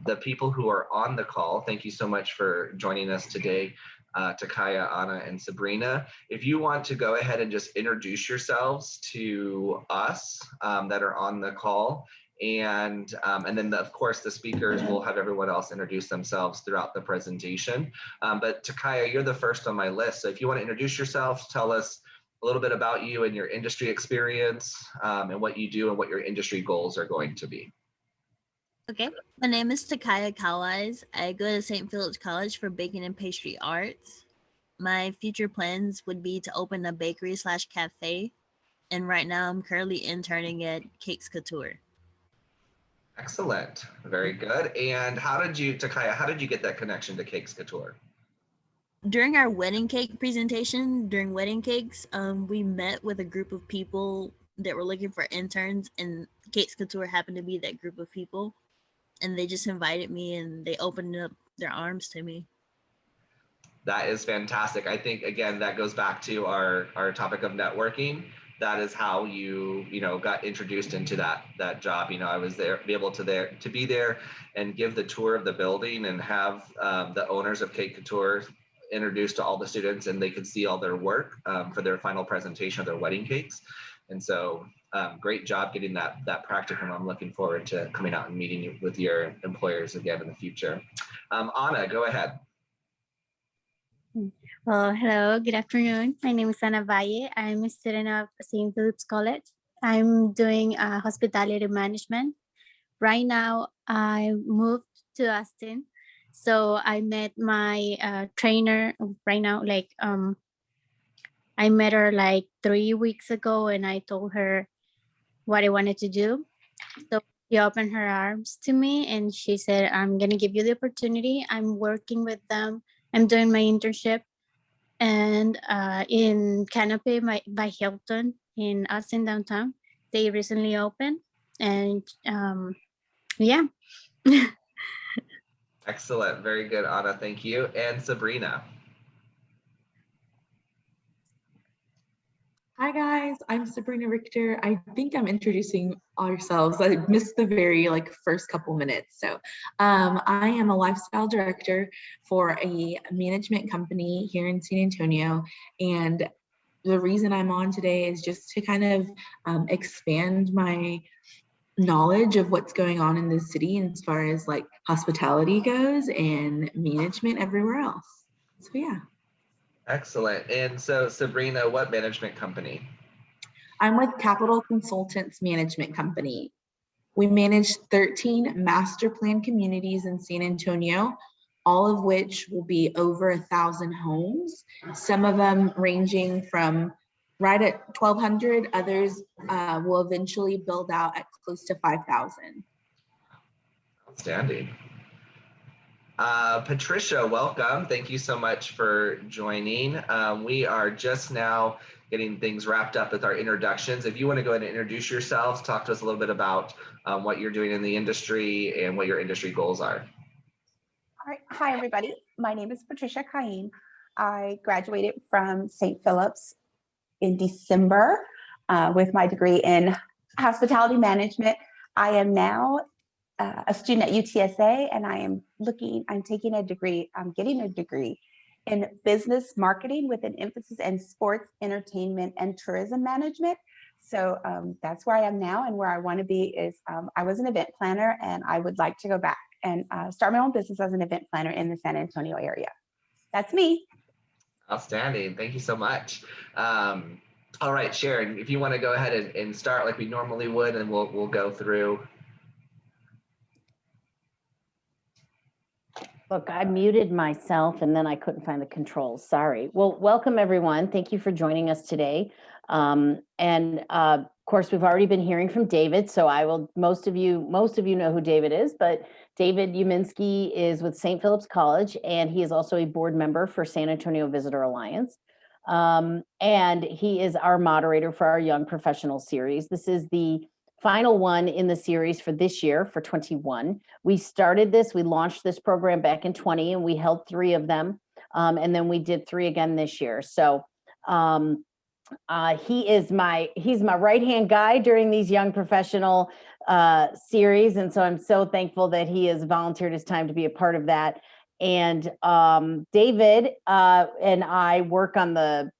the people who are on the call, thank you so much for joining us today, Takaya, Anna, and Sabrina. If you want to go ahead and just introduce yourselves to us that are on the call, and then of course the speakers will have everyone else introduce themselves throughout the presentation. But Takaya, you're the first on my list. So if you want to introduce yourself, tell us a little bit about you and your industry experience and what you do and what your industry goals are going to be. Okay, my name is Takaya Kawais. I go to St. Philip's College for Baking and Pastry Arts. My future plans would be to open a bakery/cafe, and right now I'm currently interning at Cakes Couture. Excellent, very good. And Takaya, how did you get that connection to Cakes Couture? During our wedding cake presentation, during wedding cakes, we met with a group of people that were looking for interns, and Cakes Couture happened to be that group of people. And they just invited me and they opened up their arms to me. That is fantastic. I think, again, that goes back to our topic of networking. That is how you got introduced into that job. I was there, to be there and give the tour of the building and have the owners of Cake Couture introduced to all the students, and they could see all their work for their final presentation of their wedding cakes. And so great job getting that practicum. I'm looking forward to coming out and meeting you with your employers again in the future. Anna, go ahead. Well, hello, good afternoon. My name is Ana Valle. I'm a student of St. Philip's College. I'm doing hospitality management. Right now, I moved to Austin. So I met my trainer right now, I met her like 3 weeks ago, and I told her what I wanted to do. So she opened her arms to me and she said, I'm going to give you the opportunity. I'm working with them. I'm doing my internship and in Canopy by Hilton in Austin downtown. They recently opened, and yeah. Excellent, very good, Anna, thank you. And Sabrina. Hi guys, I'm Sabrina Richter. I think I'm introducing ourselves. I missed the very first couple minutes. So I am a lifestyle director for a management company here in San Antonio. And the reason I'm on today is just to kind of expand my knowledge of what's going on in the city as far as hospitality goes and management everywhere else. So yeah. Excellent. And so Sabrina, what management company? I'm with Capital Consultants Management Company. We manage 13 master plan communities in San Antonio, all of which will be over 1,000 homes, some of them ranging from right at 1,200, others will eventually build out at close to 5,000. Outstanding. Patricia, welcome. Thank you so much for joining. We are just now getting things wrapped up with our introductions. If you want to go ahead and introduce yourselves, talk to us a little bit about what you're doing in the industry and what your industry goals are. All right. Hi, everybody. My name is Patricia Cain. I graduated from St. Philip's in December with my degree in hospitality management. I am now a student at UTSA, and I'm getting a degree in business marketing with an emphasis in sports, entertainment, and tourism management. So that's where I am now, and where I want to be is I was an event planner, and I would like to go back and start my own business as an event planner in the San Antonio area. That's me. Outstanding. Thank you so much. All right, Sharon, if you want to go ahead and start like we normally would, and we'll go through. Look, I muted myself and then I couldn't find the controls. Sorry. Well, welcome everyone. Thank you for joining us today. Of course, we've already been hearing from David, so most of you know who David is, but David Uminsky is with St. Philip's College, and he is also a board member for San Antonio Visitor Alliance. And he is our moderator for our Young Professional series. This is the final one in the series for this year, for 21. We launched this program back in 20, and we held 3 of them. And then we did 3 again this year. So he's my right-hand guy during these Young Professional series. And so I'm so thankful that he has volunteered his time to be a part of that. And David and I work on the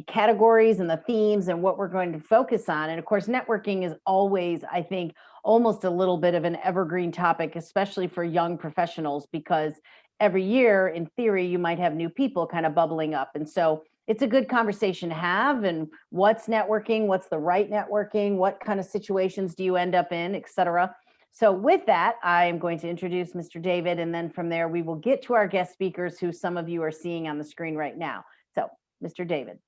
categories and the themes and what we're going to focus on. And of course, networking is always, I think, almost a little bit of an evergreen topic, especially for young professionals, because every year, in theory, you might have new people kind of bubbling up. And so it's a good conversation to have. And what's networking? What's the right networking? What kind of situations do you end up in, et cetera? So with that, I am going to introduce Mr. David. And then from there, we will get to our guest speakers, who some of you are seeing on the screen right now. So Mr. David.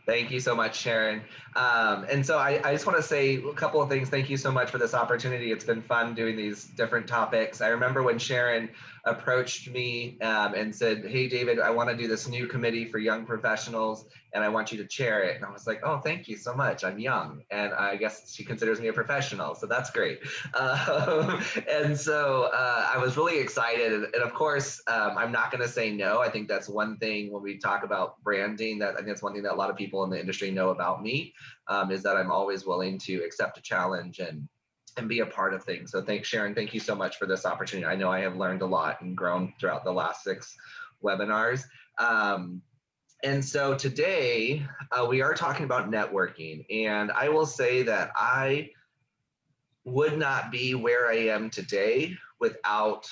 Thank you so much, Sharon. And so I just want to say a couple of things. Thank you so much for this opportunity. It's been fun doing these different topics. I remember when Sharon approached me and said, hey, David, I want to do this new committee for young professionals, and I want you to chair it. And I was like, oh, thank you so much. I'm young. And I guess she considers me a professional, so that's great. And so I was really excited. And of course, I'm not going to say no. I think that's one thing when we talk about branding, that I think that's one thing that a lot of people in the industry know about me, is that I'm always willing to accept a challenge and be a part of things. So thanks, Sharon. Thank you so much for this opportunity. I know I have learned a lot and grown throughout the last 6 webinars. And so today we are talking about networking. And I will say that I would not be where I am today without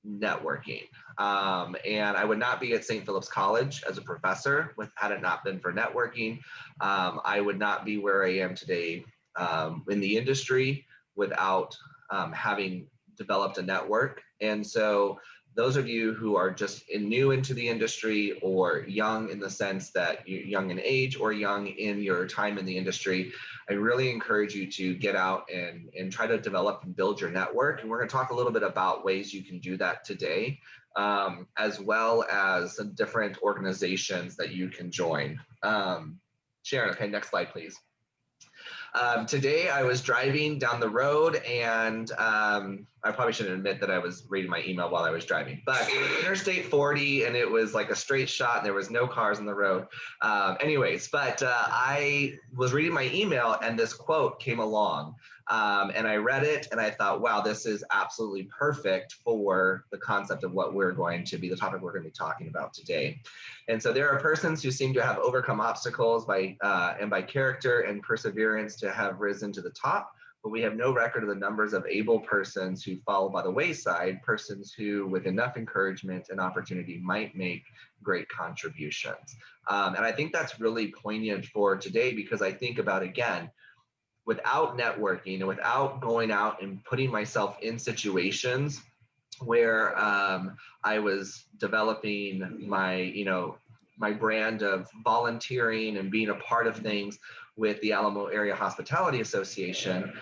networking. And I would not be at St. Philip's College as a professor had it not been for networking. I would not be where I am today in the industry without having developed a network. And so those of you who are just new into the industry, or young in the sense that you're young in age or young in your time in the industry, I really encourage you to get out and try to develop and build your network. And we're going to talk a little bit about ways you can do that today, as well as some different organizations that you can join. Sharon, okay, next slide, please. Today I was driving down the road, and I probably shouldn't admit that I was reading my email while I was driving, but it was Interstate 40 and it was like a straight shot and there was no cars on the road. Anyways, but I was reading my email and this quote came along, and I read it and I thought, wow, this is absolutely perfect for the concept of what we're going to be, the topic we're going to be talking about today. And so there are persons who seem to have overcome obstacles by character and perseverance to have risen to the top, but we have no record of the numbers of able persons who fall by the wayside, persons who with enough encouragement and opportunity might make great contributions. And I think that's really poignant for today, because I think about, again, without networking and without going out and putting myself in situations where I was developing my, my brand of volunteering and being a part of things with the Alamo Area Hospitality Association.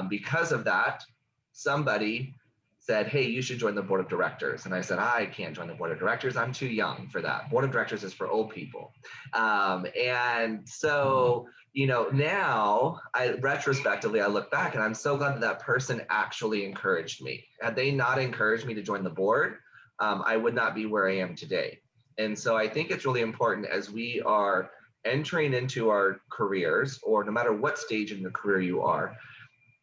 Because of that, somebody said, hey, you should join the board of directors. And I said, I can't join the board of directors. I'm too young for that. Board of directors is for old people. And so, now retrospectively, I look back and I'm so glad that person actually encouraged me. Had they not encouraged me to join the board, I would not be where I am today. And so I think it's really important as we are entering into our careers, or no matter what stage in the career you are,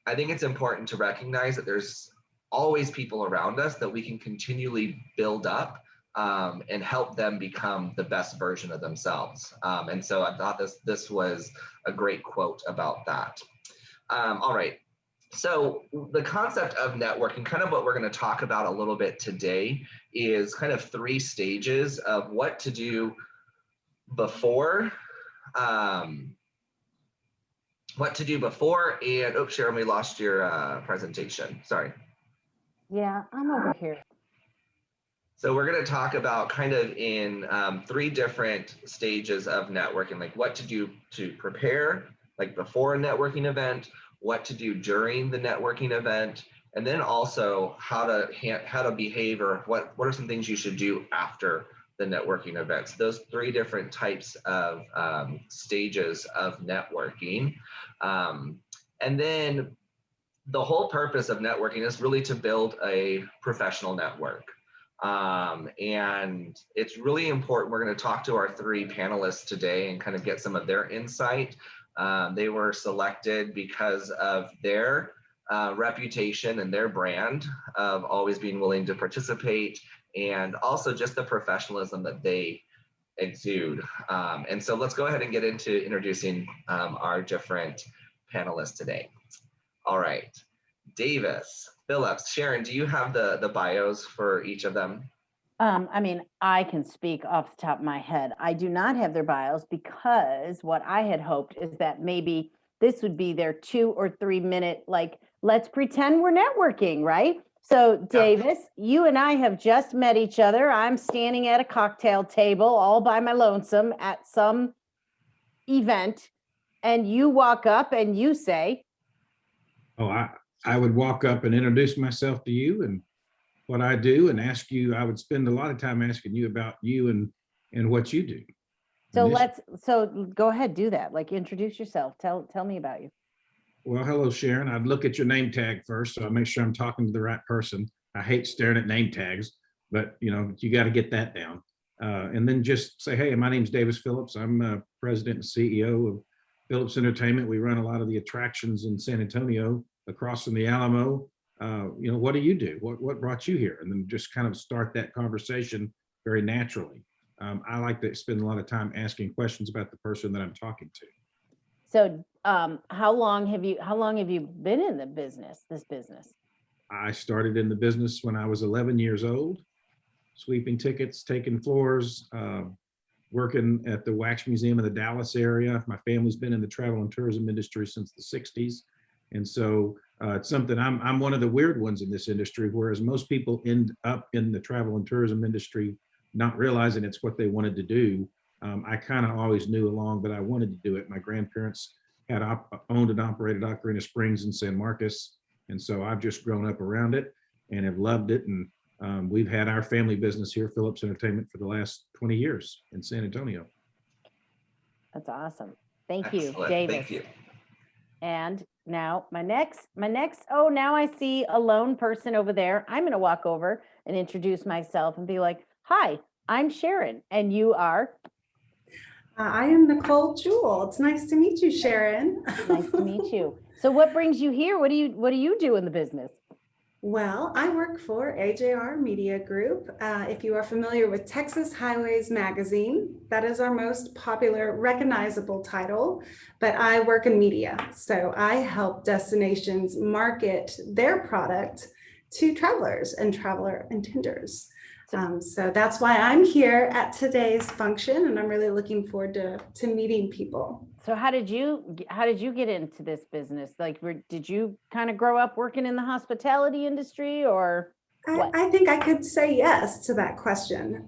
I think it's important to recognize that there's always people around us that we can continually build up and help them become the best version of themselves. And so I thought this was a great quote about that. All right. So the concept of networking, kind of what we're going to talk about a little bit today, is kind of 3 stages of what to do before, and, oops, Sharon, we lost your presentation. Sorry. Yeah, I'm over here. So we're going to talk about kind of in 3 different stages of networking, like what to do to prepare, like before a networking event, what to do during the networking event, and then also how to behave, or what are some things you should do after the networking events. Those 3 different types of stages of networking. And then the whole purpose of networking is really to build a professional network. And it's really important. We're going to talk to our 3 panelists today and kind of get some of their insight They were selected because of their reputation and their brand of always being willing to participate, and also just the professionalism that they exude. And so let's go ahead and get into introducing our different panelists today. All right, Davis, Phillips, Sharon, do you have the bios for each of them? I mean, I can speak off the top of my head. I do not have their bios because what I had hoped is that maybe this would be their 2 or 3 minute, like, let's pretend we're networking, right? So Davis, you and I have just met each other. I'm standing at a cocktail table all by my lonesome at some event, and you walk up and you say, Oh, I would walk up and introduce myself to you and what I do and ask you. I would spend a lot of time asking you about you and what you do. so go ahead, do that. Like, introduce yourself. Tell me about you. Well, hello, Sharon. I'd look at your name tag first, so I make sure I'm talking to the right person. I hate staring at name tags, but you got to get that down. And then just say, hey, my name's Davis Phillips. I'm president and CEO of Phillips Entertainment. We run a lot of the attractions in San Antonio, across from the Alamo. What do you do? What brought you here? And then just kind of start that conversation very naturally. I like to spend a lot of time asking questions about the person that I'm talking to. So how long have you been in this business? I started in the business when I was 11 years old, sweeping tickets, taking floors, working at the Wax Museum in the Dallas area. My family's been in the travel and tourism industry since the 60s. And so it's something, I'm one of the weird ones in this industry, whereas most people end up in the travel and tourism industry not realizing it's what they wanted to do. I kind of always knew along that I wanted to do it. My grandparents had owned and operated Ocarina Springs in San Marcos. And so I've just grown up around it and have loved it. And we've had our family business here, Phillips Entertainment, for the last 20 years in San Antonio. That's awesome. Thank you, Excellent. Davis. Thank you. And now my next, now I see a lone person over there. I'm going to walk over and introduce myself and be like, hi, I'm Sharon, and you are? I am Nicole Jewell. It's nice to meet you, Sharon. Nice to meet you. So what brings you here? What do you do in the business? Well, I work for AJR Media Group. If you are familiar with Texas Highways Magazine, that is our most popular, recognizable title, but I work in media. So I help destinations market their product to travelers and traveler intenders. So that's why I'm here at today's function, and I'm really looking forward to meeting people. So how did you get into this business? Like, did you kind of grow up working in the hospitality industry, or what? I think I could say yes to that question.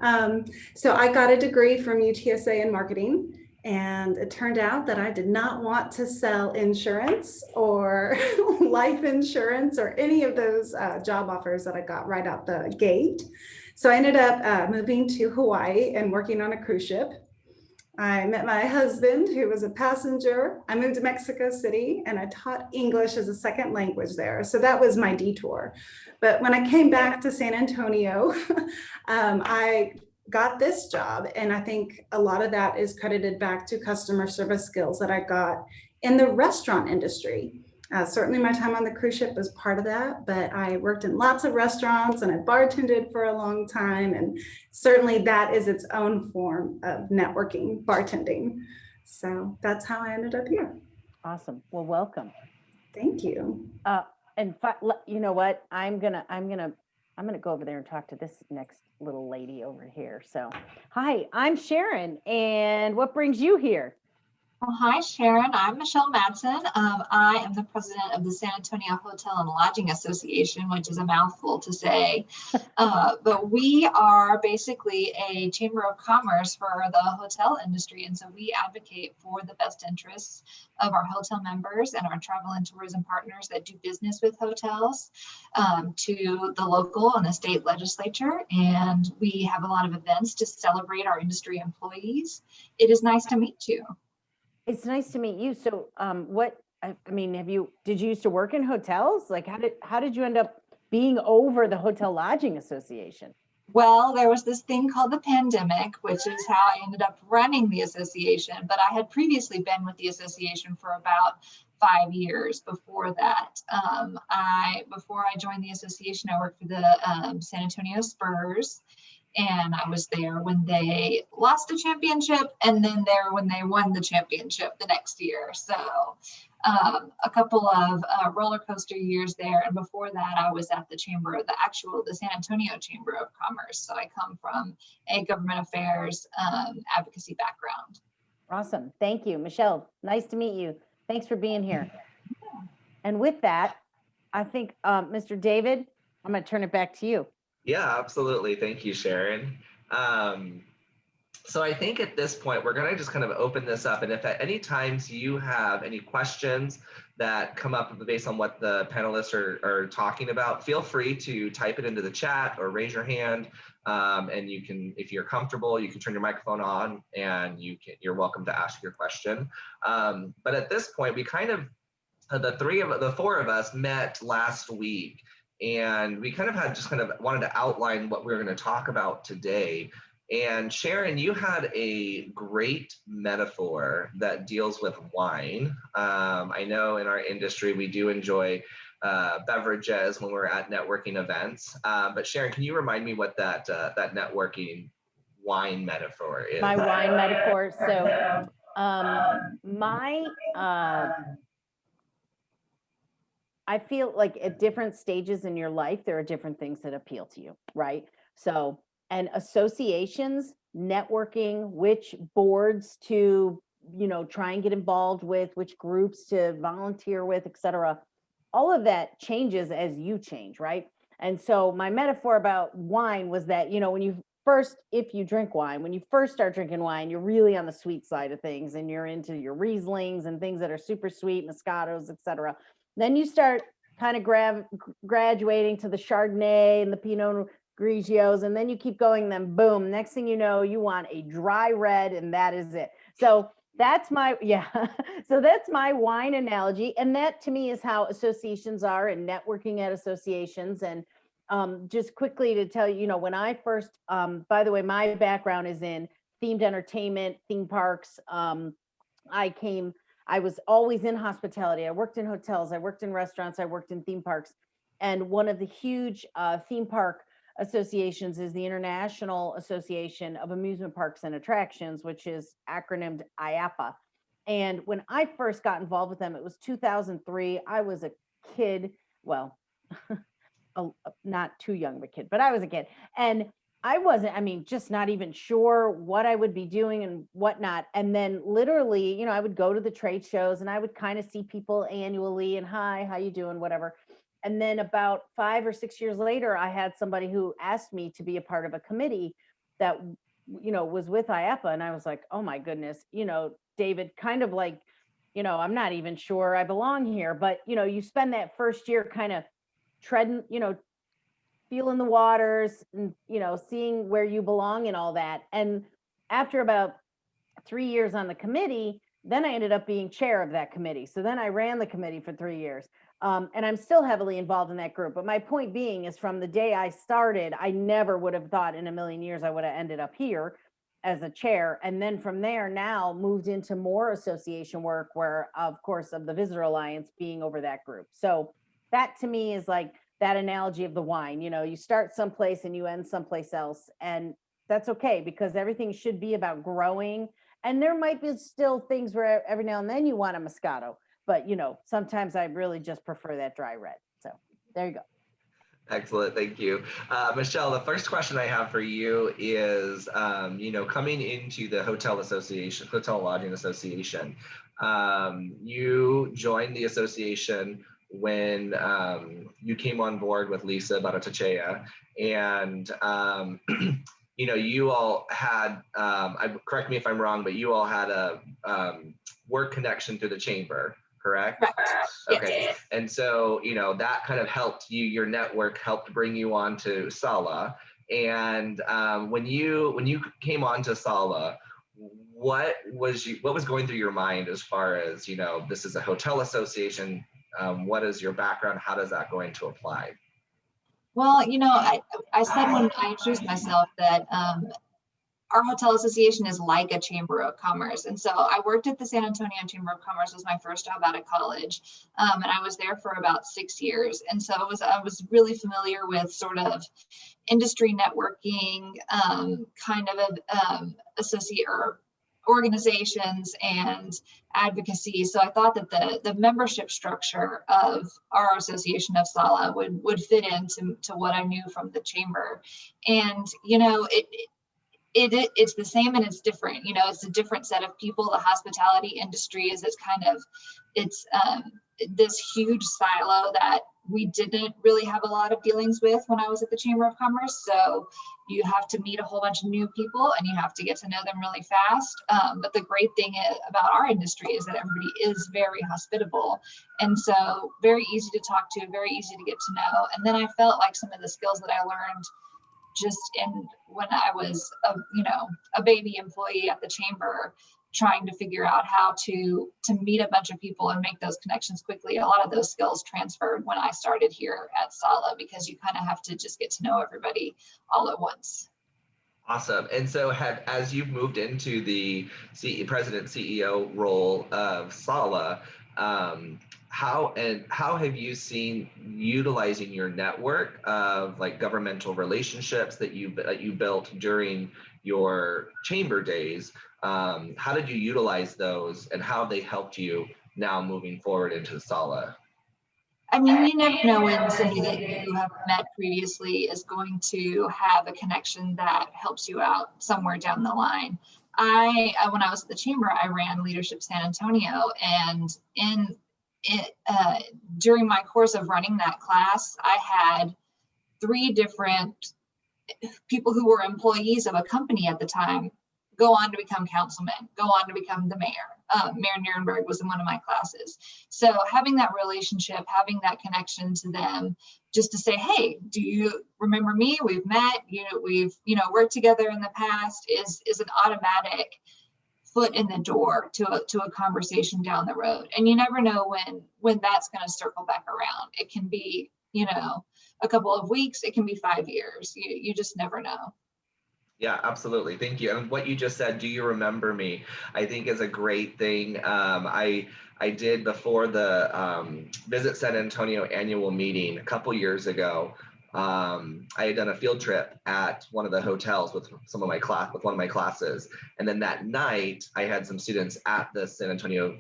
So I got a degree from UTSA in marketing, and it turned out that I did not want to sell insurance or life insurance or any of those job offers that I got right out the gate. So I ended up moving to Hawaii and working on a cruise ship. I met my husband, who was a passenger. I moved to Mexico City and I taught English as a second language there. So that was my detour. But when I came back to San Antonio, I got this job. And I think a lot of that is credited back to customer service skills that I got in the restaurant industry. Certainly my time on the cruise ship was part of that, but I worked in lots of restaurants and I bartended for a long time. And certainly that is its own form of networking, bartending. So that's how I ended up here. Awesome. Well, welcome. Thank you. And you know what? I'm gonna go over there and talk to this next little lady over here. So, hi, I'm Sharon, and what brings you here? Well, hi, Sharon. I'm Michelle Madsen. I am the president of the San Antonio Hotel and Lodging Association, which is a mouthful to say. But we are basically a chamber of commerce for the hotel industry. And so we advocate for the best interests of our hotel members and our travel and tourism partners that do business with hotels, to the local and the state legislature. And we have a lot of events to celebrate our industry employees. It is nice to meet you. It's nice to meet you. So did you used to work in hotels? Like, how did you end up being over the Hotel Lodging Association? Well, there was this thing called the pandemic, which is how I ended up running the association. But I had previously been with the association for about 5 years before that. Before I joined the association, I worked for the San Antonio Spurs. And I was there when they lost the championship, and then there when they won the championship the next year. So a couple of roller coaster years there. And before that, I was at the the San Antonio Chamber of Commerce. So I come from a government affairs advocacy background. Awesome. Thank you. Michelle, nice to meet you. Thanks for being here. And with that, I think, Mr. David, I'm going to turn it back to you. Yeah, absolutely. Thank you, Sharon. So I think at this point, we're going to just kind of open this up. And if at any times you have any questions that come up based on what the panelists are talking about, feel free to type it into the chat or raise your hand. And you can, if you're comfortable, you can turn your microphone on and you're welcome to ask your question. But at this point, we kind of, the four of us met last week. And we kind of wanted to outline what we were going to talk about today. And Sharon, you had a great metaphor that deals with wine. I know in our industry, we do enjoy beverages when we're at networking events. But Sharon, can you remind me what that networking wine metaphor is? My wine metaphor. So I feel like at different stages in your life, there are different things that appeal to you, right? So, and associations, networking, which boards to, try and get involved with, which groups to volunteer with, et cetera. All of that changes as you change, right? And so my metaphor about wine was that, if you drink wine, when you first start drinking wine, you're really on the sweet side of things and you're into your Rieslings and things that are super sweet, Moscatos, et cetera. Then you start kind of graduating to the Chardonnay and the Pinot Grigios, and then you keep going, then boom, next thing you know, you want a dry red, and that is it. So that's my wine analogy. And that to me is how associations are and networking at associations. And just quickly to tell you, when I first, by the way, my background is in themed entertainment, theme parks. I was always in hospitality. I worked in hotels, I worked in restaurants, I worked in theme parks. And one of the huge theme park associations is the International Association of Amusement Parks and Attractions, which is acronymed IAPA. And when I first got involved with them, it was 2003. I was a kid, well, not too young of a kid, but I was a kid. And I wasn't, just not even sure what I would be doing and whatnot. And then literally, I would go to the trade shows and I would kind of see people annually and hi, how you doing, whatever. And then about 5 or 6 years later, I had somebody who asked me to be a part of a committee that, was with IAPA. And I was like, oh my goodness, David, kind of like, I'm not even sure I belong here. But, you spend that first year kind of treading, feeling the waters and, seeing where you belong and all that. And after about 3 years on the committee, then I ended up being chair of that committee. So then I ran the committee for 3 years. And I'm still heavily involved in that group. But my point being is from the day I started, I never would have thought in a million years I would have ended up here as a chair. And then from there now moved into more association work where, of course, of the Visitor Alliance being over that group. So that to me is like that analogy of the wine. You start someplace and you end someplace else. And that's okay because everything should be about growing. And there might be still things where every now and then you want a Moscato. But, sometimes I really just prefer that dry red. So there you go. Excellent. Thank you. Michelle, the first question I have for you is, coming into the Hotel Lodging Association, you joined the association when you came on board with Lisa Baratachea, and you all had, correct me if I'm wrong, but you all had a work connection through the chamber, correct? Right. Okay. Yes. And so, that kind of helped you, your network helped bring you on to Sala. And when you came on to Sala, what was going through your mind as far as, this is a hotel association? What is your background? How does that going to apply? Well, I said when I introduced myself that our hotel association is like a chamber of commerce. And so I worked at the San Antonio Chamber of Commerce. It was my first job out of college. And I was there for about 6 years. And so I was really familiar with sort of industry networking, kind of associate or organizations and advocacy. So I thought that the membership structure of our association of SALA would fit into what I knew from the chamber. And, it's the same and it's different. It's a different set of people. The hospitality industry is it's this huge silo that we didn't really have a lot of dealings with when I was at the Chamber of Commerce. So you have to meet a whole bunch of new people and you have to get to know them really fast. But the great thing about our industry is that everybody is very hospitable. And so very easy to talk to, very easy to get to know. And then I felt like some of the skills that I learned just when I was a baby employee at the chamber, trying to figure out how to meet a bunch of people and make those connections quickly. A lot of those skills transferred when I started here at SALA, because you kind of have to just get to know everybody all at once. Awesome. And so as you've moved into the president CEO role of SALA, how have you seen utilizing your network of like governmental relationships that you built during your chamber days? How did you utilize those, and how have they helped you now moving forward into SALA? I mean, you never know when somebody that you have met previously is going to have a connection that helps you out somewhere down the line. When I was at the chamber, I ran Leadership San Antonio, and during my course of running that class, I had 3 different people who were employees of a company at the time go on to become councilmen, go on to become the mayor. Mayor Nierenberg was in one of my classes. So having that relationship, having that connection to them, just to say, hey, do you remember me? We've met, we've worked together in the past, is an automatic foot in the door to a conversation down the road. And you never know when that's going to circle back around. It can be, a couple of weeks, it can be 5 years. You just never know. Yeah, absolutely. Thank you. And what you just said, do you remember me? I think is a great thing. I did before the Visit San Antonio annual meeting a couple years ago. I had done a field trip at one of the hotels with one of my classes. And then that night I had some students at the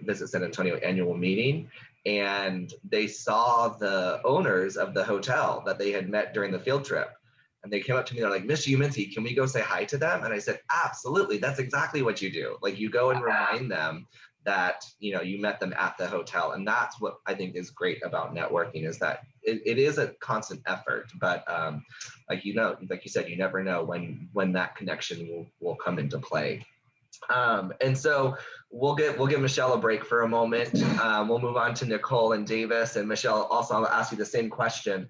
Visit San Antonio annual meeting, and they saw the owners of the hotel that they had met during the field trip. And they came up to me, they're like, Miss Uminsky, can we go say hi to them? And I said, absolutely. That's exactly what you do. Like, you go and remind them that, you met them at the hotel. And that's what I think is great about networking, is that it is a constant effort, but like you said, you never know when that connection will come into play. And so we'll give Michelle a break for a moment. We'll move on to Nicole and Davis. And Michelle, also I'll ask you the same question.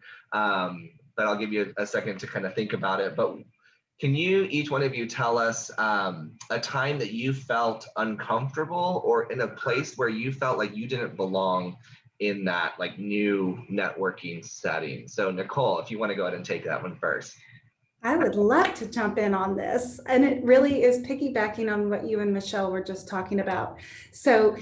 But I'll give you a second to kind of think about it. But can you, each one of you, tell us a time that you felt uncomfortable or in a place where you felt like you didn't belong in that like new networking setting? So Nicole, if you want to go ahead and take that one first. I would love to jump in on this. And it really is piggybacking on what you and Michelle were just talking about. So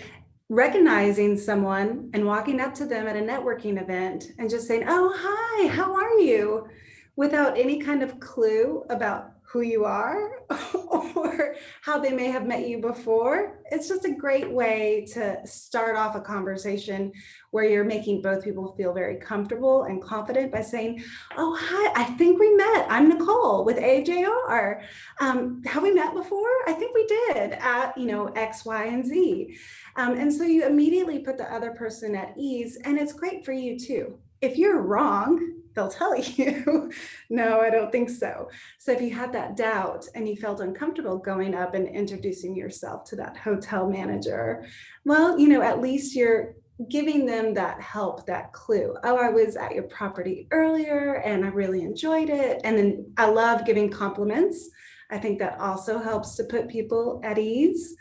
recognizing someone and walking up to them at a networking event and just saying, oh, hi, how are you? Without any kind of clue about who you are or how they may have met you before. It's just a great way to start off a conversation where you're making both people feel very comfortable and confident by saying, oh, hi, I think we met. I'm Nicole with AJR. Have we met before? I think we did at, X, Y, and Z. And so you immediately put the other person at ease, and it's great for you too. If you're wrong, they'll tell you, no, I don't think so. So if you had that doubt and you felt uncomfortable going up and introducing yourself to that hotel manager, well, at least you're giving them that help, that clue. Oh, I was at your property earlier and I really enjoyed it. And then I love giving compliments. I think that also helps to put people at ease.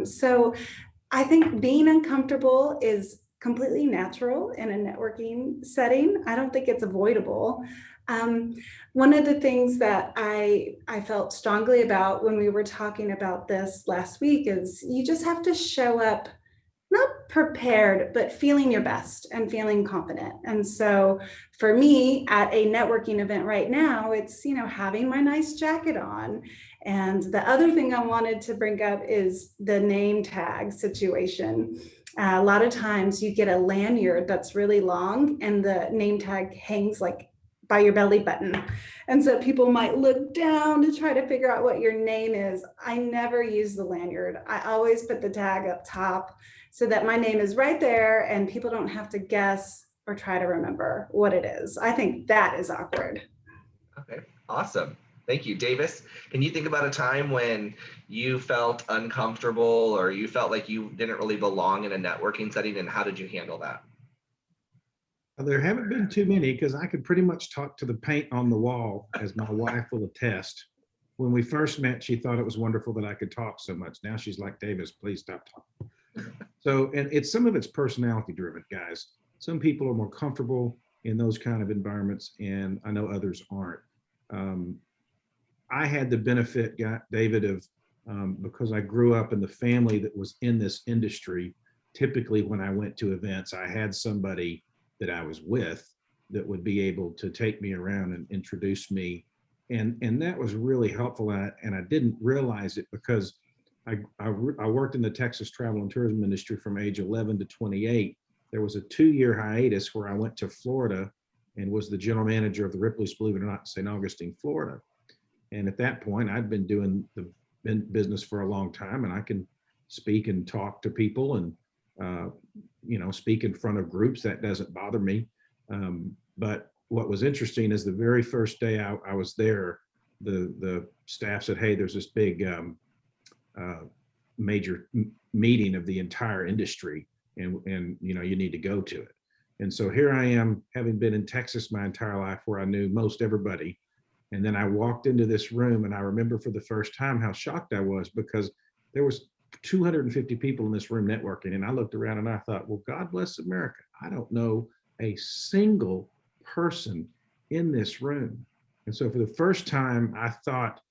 So I think being uncomfortable is completely natural in a networking setting. I don't think it's avoidable. One of the things that I felt strongly about when we were talking about this last week is you just have to show up not prepared, but feeling your best and feeling confident. And so for me at a networking event right now, it's, having my nice jacket on. And the other thing I wanted to bring up is the name tag situation. A lot of times you get a lanyard that's really long and the name tag hangs like by your belly button. And so people might look down to try to figure out what your name is. I never use the lanyard. I always put the tag up top so that my name is right there and people don't have to guess or try to remember what it is. I think that is awkward. Okay, awesome. Thank you. Davis, can you think about a time when you felt uncomfortable or you felt like you didn't really belong in a networking setting, and how did you handle that? There haven't been too many, because I could pretty much talk to the paint on the wall, as my wife will attest. When we first met, she thought it was wonderful that I could talk so much. Now she's like, Davis, please stop talking. So, and some of it's personality driven, guys. Some people are more comfortable in those kind of environments, and I know others aren't. I had the benefit, David, of because I grew up in the family that was in this industry. Typically, when I went to events, I had somebody that I was with that would be able to take me around and introduce me, and that was really helpful. And I didn't realize it because I worked in the Texas travel and tourism industry from age 11 to 28. There was a 2-year hiatus where I went to Florida and was the general manager of the Ripley's, believe it or not, St. Augustine, Florida. And at that point, I'd been doing the business for a long time, and I can speak and talk to people and, speak in front of groups. That doesn't bother me. But what was interesting is the very first day I was there, the staff said, hey, there's this big major meeting of the entire industry, and you need to go to it. And so here I am, having been in Texas my entire life, where I knew most everybody. And then I walked into this room, and I remember for the first time how shocked I was, because there was 250 people in this room networking. And I looked around and I thought, well, God bless America. I don't know a single person in this room. And so for the first time, I thought,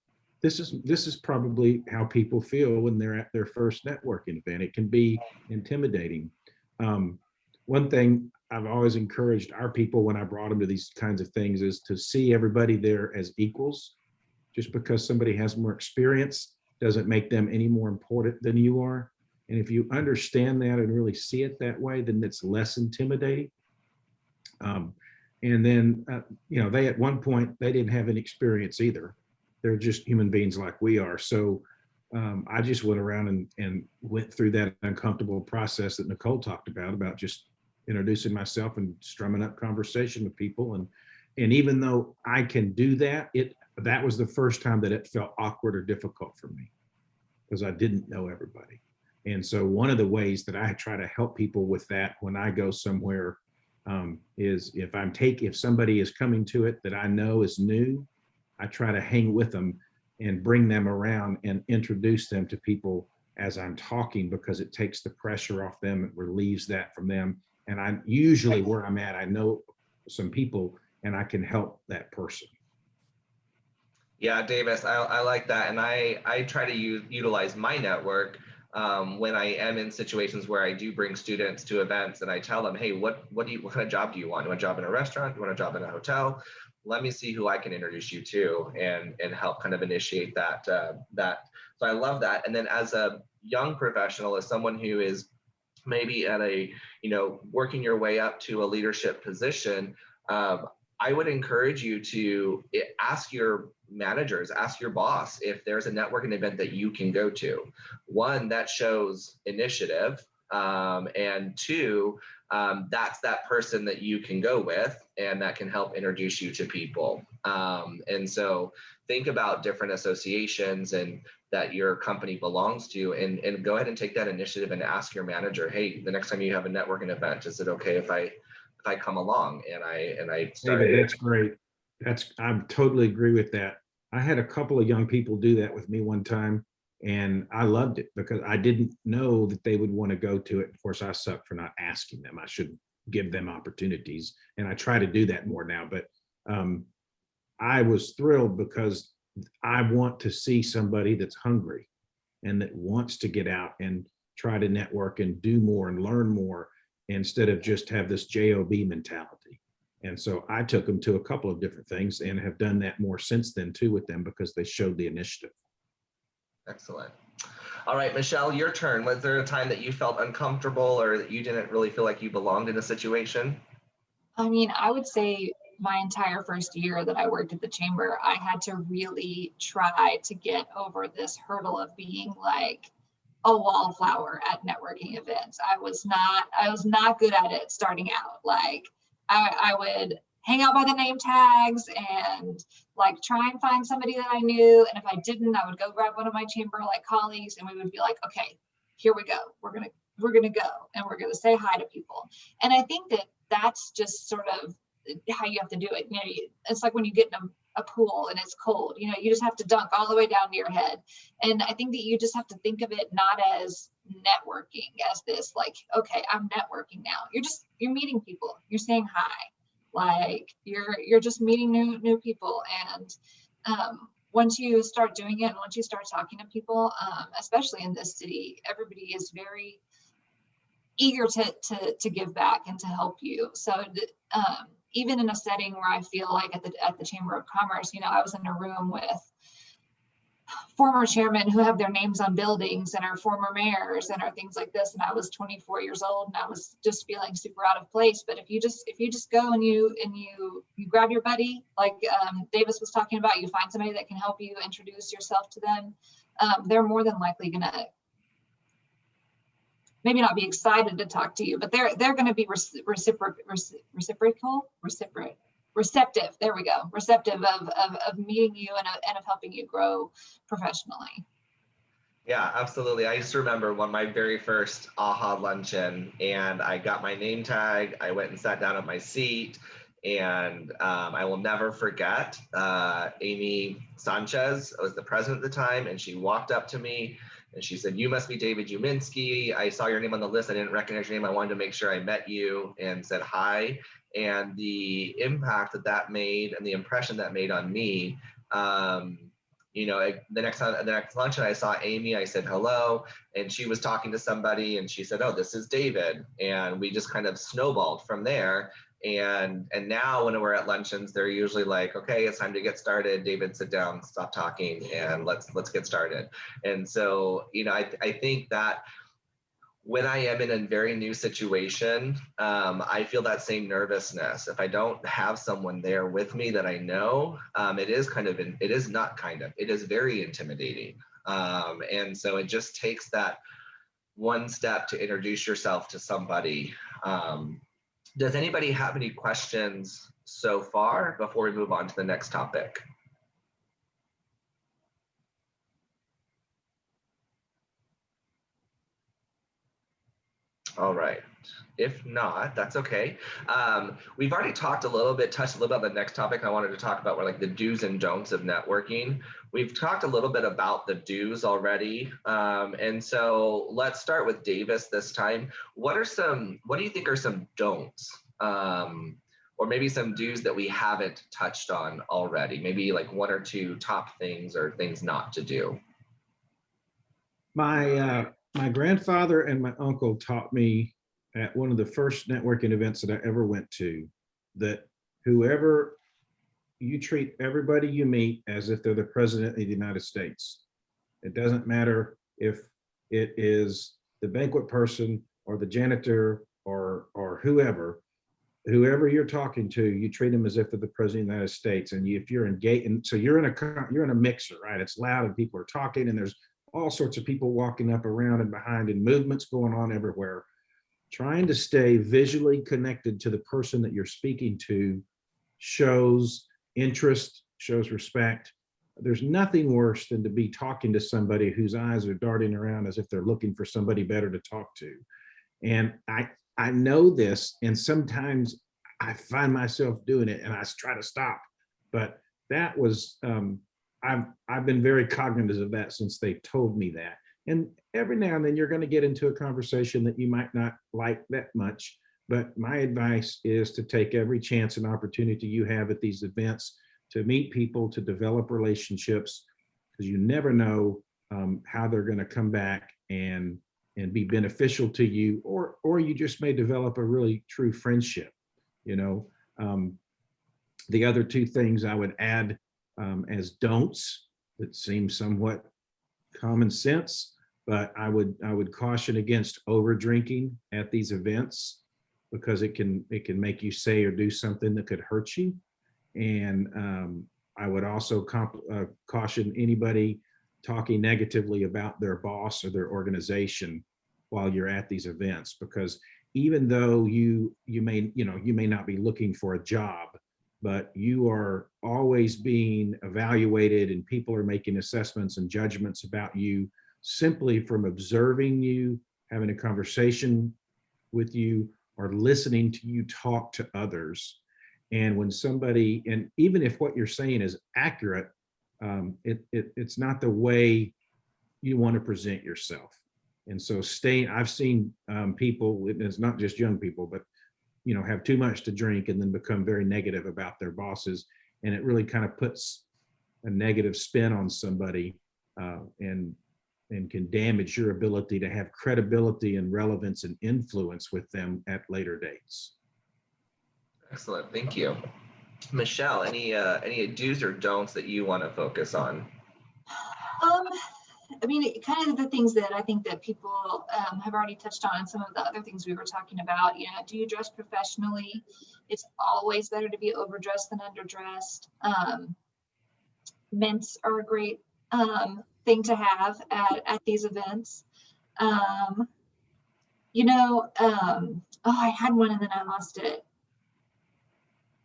this is probably how people feel when they're at their first networking event. It can be intimidating. One thing I've always encouraged our people when I brought them to these kinds of things is to see everybody there as equals. Just because somebody has more experience doesn't make them any more important than you are. And if you understand that and really see it that way, then it's less intimidating. And then, they at one point, they didn't have any experience either. They're just human beings like we are. So I just went around and went through that uncomfortable process that Nicole talked about just introducing myself and strumming up conversation with people. And even though I can do that, that was the first time that it felt awkward or difficult for me, because I didn't know everybody. And so one of the ways that I try to help people with that when I go somewhere is if somebody is coming to it that I know is new, I try to hang with them and bring them around and introduce them to people as I'm talking, because it takes the pressure off them. It relieves that from them. And I usually, where I'm at, I know some people and I can help that person. Yeah, Davis, I like that. And I try to utilize my network when I am in situations where I do bring students to events, and I tell them, hey, what kind of job do you want? Do you want a job in a restaurant? Do you want a job in a hotel? Let me see who I can introduce you to and help kind of initiate that. So I love that. And then as a young professional, as someone who is maybe at a, working your way up to a leadership position, I would encourage you to ask your managers, ask your boss if there's a networking event that you can go to. One, that shows initiative, and two, that's that person that you can go with and that can help introduce you to people. And so think about different associations and that your company belongs to, and go ahead and take that initiative and ask your manager, hey, the next time you have a networking event, is it okay if I come along and I start? David, that's great. I totally agree with that. I had a couple of young people do that with me one time, And I loved it because I didn't know that they would want to go to it. Of course, I suck for not asking them. I should give them opportunities. And I try to do that more now. But I was thrilled because I want to see somebody that's hungry and that wants to get out and try to network and do more and learn more instead of just have this JOB mentality. And so I took them to a couple of different things and have done that more since then too with them because they showed the initiative. Excellent. All right, Michelle, your turn. Was there a time that you felt uncomfortable or that you didn't really feel like you belonged in a situation? I mean, I would say my entire first year that I worked at the chamber, I had to really try to get over this hurdle of being like a wallflower at networking events. I was not good at it starting out. Like I would hang out by the name tags and like try and find somebody that I knew. And if I didn't, I would go grab one of my chamber like colleagues and we would be like, okay, here we go. We're gonna go and we're gonna say hi to people. And I think that that's just sort of how you have to do it. You know, it's like when you get in a pool and it's cold, you know, you just have to dunk all the way down to your head. And I think that you just have to think of it not as networking, as this like, okay, I'm networking now. You're meeting people, you're saying hi, like you're just meeting new people. And once you start doing it and once you start talking to people, especially in this city, everybody is very eager to give back and to help you. So even in a setting where I feel like at the Chamber of Commerce, you know, I was in a room with former chairmen who have their names on buildings and are former mayors and are things like this. And I was 24 years old and I was just feeling super out of place. But if you just go and you grab your buddy, like Davis was talking about, you find somebody that can help you introduce yourself to them, they're more than likely gonna maybe not be excited to talk to you, but they're going to be receptive. There we go. Receptive of meeting you and of helping you grow professionally. Yeah, absolutely. I used to remember my very first AHA luncheon, and I got my name tag. I went and sat down at my seat, and I will never forget Amy Sanchez was the president at the time, and she walked up to me and she said, "You must be David Uminsky. I saw your name on the list. I didn't recognize your name. I wanted to make sure I met you," and said hi. And the impact that made and the impression that made on me, you know, the next luncheon I saw Amy, I said hello, and she was talking to somebody and she said, "Oh, this is David." And we just kind of snowballed from there. And now when we're at luncheons, they're usually like, "Okay, it's time to get started. David, sit down, stop talking, and let's get started." And so, you know, I think that when I am in a very new situation, I feel that same nervousness. If I don't have someone there with me that I know, it is very intimidating. And so it just takes that one step to introduce yourself to somebody. Does anybody have any questions so far before we move on to the next topic? All right. If not, that's okay. We've already touched a little bit about the next topic I wanted to talk about, were like the do's and don'ts of networking. We've talked a little bit about the do's already. And so let's start with Davis this time. What do you think are some don'ts? Or maybe some do's that we haven't touched on already? Maybe like one or two top things or things not to do. My grandfather and my uncle taught me at one of the first networking events that I ever went to, that whoever you treat everybody you meet as if they're the president of the United States. It doesn't matter if it is the banquet person or the janitor or whoever you're talking to, you treat them as if they're the president of the United States. And if you're engaged, and so you're in a mixer, right? It's loud and people are talking and there's all sorts of people walking up around and behind and movements going on everywhere. Trying to stay visually connected to the person that you're speaking to shows interest, shows respect. There's nothing worse than to be talking to somebody whose eyes are darting around as if they're looking for somebody better to talk to. And I know this, and sometimes I find myself doing it and I try to stop, but that was I've been very cognizant of that since they told me that. And every now and then you're going to get into a conversation that you might not like that much. But my advice is to take every chance and opportunity you have at these events to meet people, to develop relationships, because you never know how they're going to come back and be beneficial to you, or you just may develop a really true friendship. You know, the other two things I would add as don'ts that seem somewhat common sense, but I would caution against over drinking at these events, because it can make you say or do something that could hurt you. And I would also caution anybody talking negatively about their boss or their organization while you're at these events, because even though you may not be looking for a job, but you are always being evaluated, and people are making assessments and judgments about you simply from observing you, having a conversation with you, or listening to you talk to others. And when somebody, and even if what you're saying is accurate, it's not the way you want to present yourself. And so I've seen people, it's not just young people, but have too much to drink and then become very negative about their bosses. And it really kind of puts a negative spin on somebody and can damage your ability to have credibility and relevance and influence with them at later dates. Excellent, thank you. Michelle, any do's or don'ts that you want to focus on? I mean, kind of the things that I think that people have already touched on, and some of the other things we were talking about. Do you dress professionally? It's always better to be overdressed than underdressed. Mints are a great thing to have at these events. Oh, I had one and then I lost it.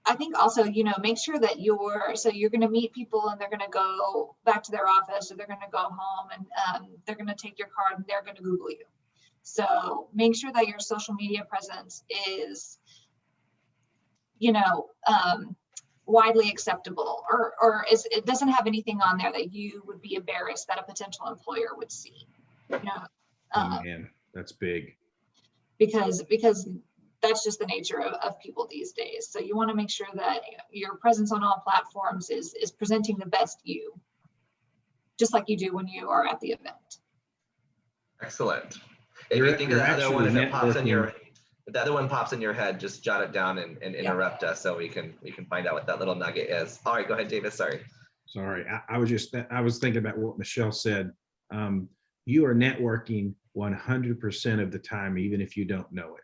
I think also, make sure that you're going to meet people and they're going to go back to their office, or they're going to go home and they're going to take your card and they're going to Google you. So make sure that your social media presence is, widely acceptable, or it doesn't have anything on there that you would be embarrassed that a potential employer would see. Oh man, that's big. Because that's just the nature of people these days. So you want to make sure that your presence on all platforms is presenting the best you, just like you do when you are at the event. Excellent. If you think of the other one, if the other one pops in your head, just jot it down and interrupt us so we can find out what that little nugget is. All right, go ahead, Davis. Sorry. I was thinking about what Michelle said. You are networking 100% of the time, even if you don't know it.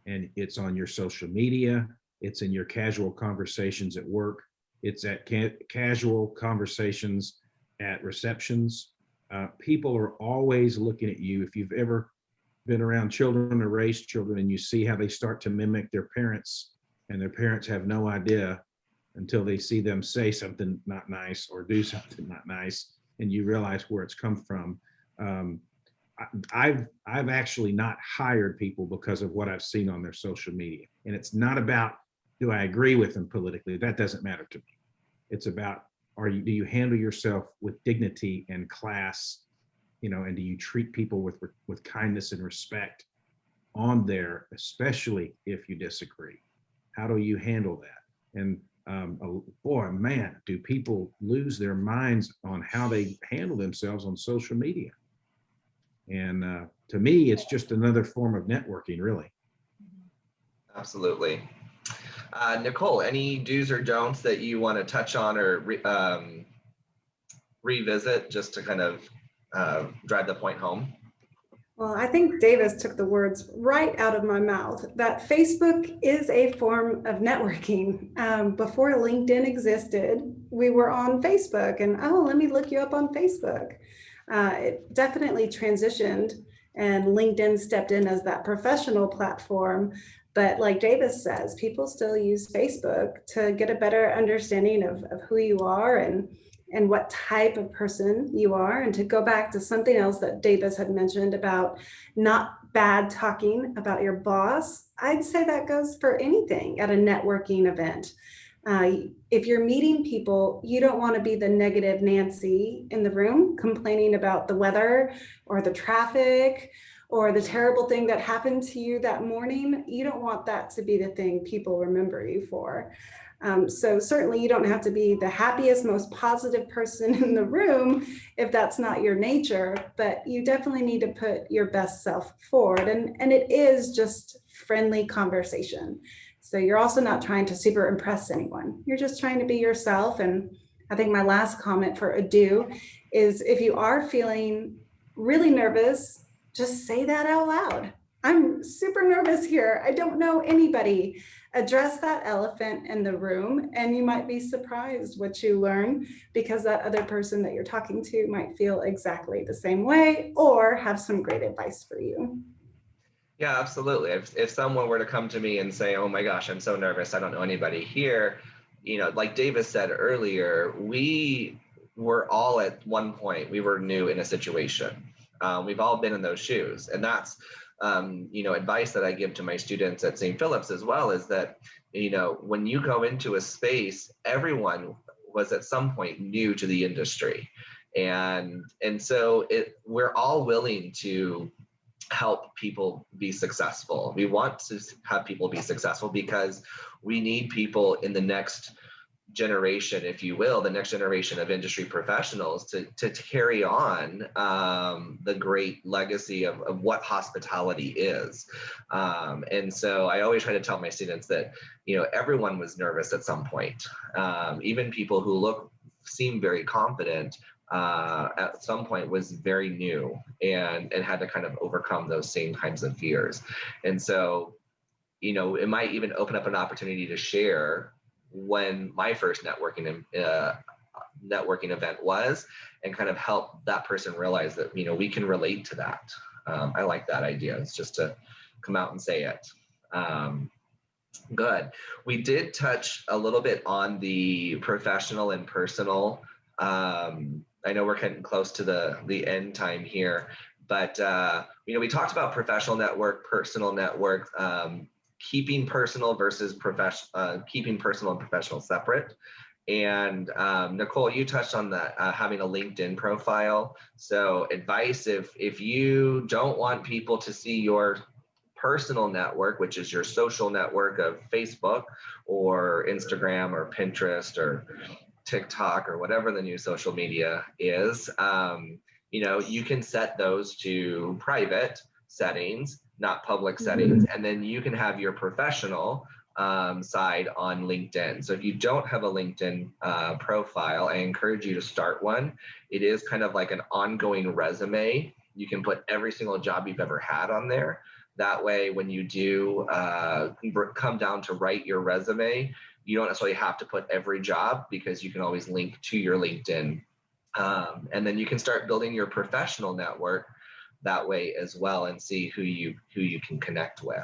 And it's on your social media, it's in your casual conversations at work, it's at casual conversations at receptions. People are always looking at you. If you've ever been around children or raised children and you see how they start to mimic their parents, and their parents have no idea until they see them say something not nice or do something not nice, and you realize where it's come from. I've actually not hired people because of what I've seen on their social media. And it's not about, do I agree with them politically? That doesn't matter to me. It's about, do you handle yourself with dignity and class, and do you treat people with kindness and respect on there, especially if you disagree? How do you handle that? And boy, man, do people lose their minds on how they handle themselves on social media. And to me, it's just another form of networking, really. Absolutely. Nicole, any do's or don'ts that you want to touch on or revisit just to kind of drive the point home? Well, I think Davis took the words right out of my mouth, that Facebook is a form of networking. Before LinkedIn existed, we were on Facebook, and let me look you up on Facebook. It definitely transitioned, and LinkedIn stepped in as that professional platform. But like Davis says, people still use Facebook to get a better understanding of who you are and what type of person you are. And to go back to something else that Davis had mentioned about not bad talking about your boss, I'd say that goes for anything at a networking event. If you're meeting people, you don't want to be the negative Nancy in the room complaining about the weather or the traffic or the terrible thing that happened to you that morning. You don't want that to be the thing people remember you for. So certainly you don't have to be the happiest, most positive person in the room if that's not your nature, but you definitely need to put your best self forward. And it is just friendly conversation. So you're also not trying to super impress anyone. You're just trying to be yourself. And I think my last comment for ado is if you are feeling really nervous, just say that out loud. I'm super nervous here. I don't know anybody. Address that elephant in the room, and you might be surprised what you learn, because that other person that you're talking to might feel exactly the same way or have some great advice for you. Yeah, absolutely. If someone were to come to me and say, oh my gosh, I'm so nervous, I don't know anybody here, you know, like Davis said earlier, we were all at one point, we were new in a situation. We've all been in those shoes. And that's, you know, advice that I give to my students at St. Philip's as well, is that, you know, when you go into a space, everyone was at some point new to the industry. And so we're all willing to help people be successful. We want to have people be successful because we need people in the next generation, if you will, the next generation of industry professionals to carry on the great legacy of what hospitality is. And so I always try to tell my students that, you know, everyone was nervous at some point. Even people who seem very confident at some point was very new and had to kind of overcome those same kinds of fears. And so, you know, it might even open up an opportunity to share when my first networking event was, and kind of help that person realize that, you know, we can relate to that. I like that idea. It's just to come out and say it. Good. We did touch a little bit on the professional and personal. I know we're getting close to the end time here, but you know, we talked about professional network, personal network, keeping personal versus professional, keeping personal and professional separate. And Nicole, you touched on that, having a LinkedIn profile. So advice, if you don't want people to see your personal network, which is your social network of Facebook or Instagram or Pinterest or TikTok or whatever the new social media is, you know, you can set those to private settings, not public settings, and then you can have your professional side on LinkedIn. So if you don't have a LinkedIn profile, I encourage you to start one. It is kind of like an ongoing resume. You can put every single job you've ever had on there. That way, when you do come down to write your resume, you don't necessarily have to put every job, because you can always link to your LinkedIn. And then you can start building your professional network that way as well, and see who you can connect with.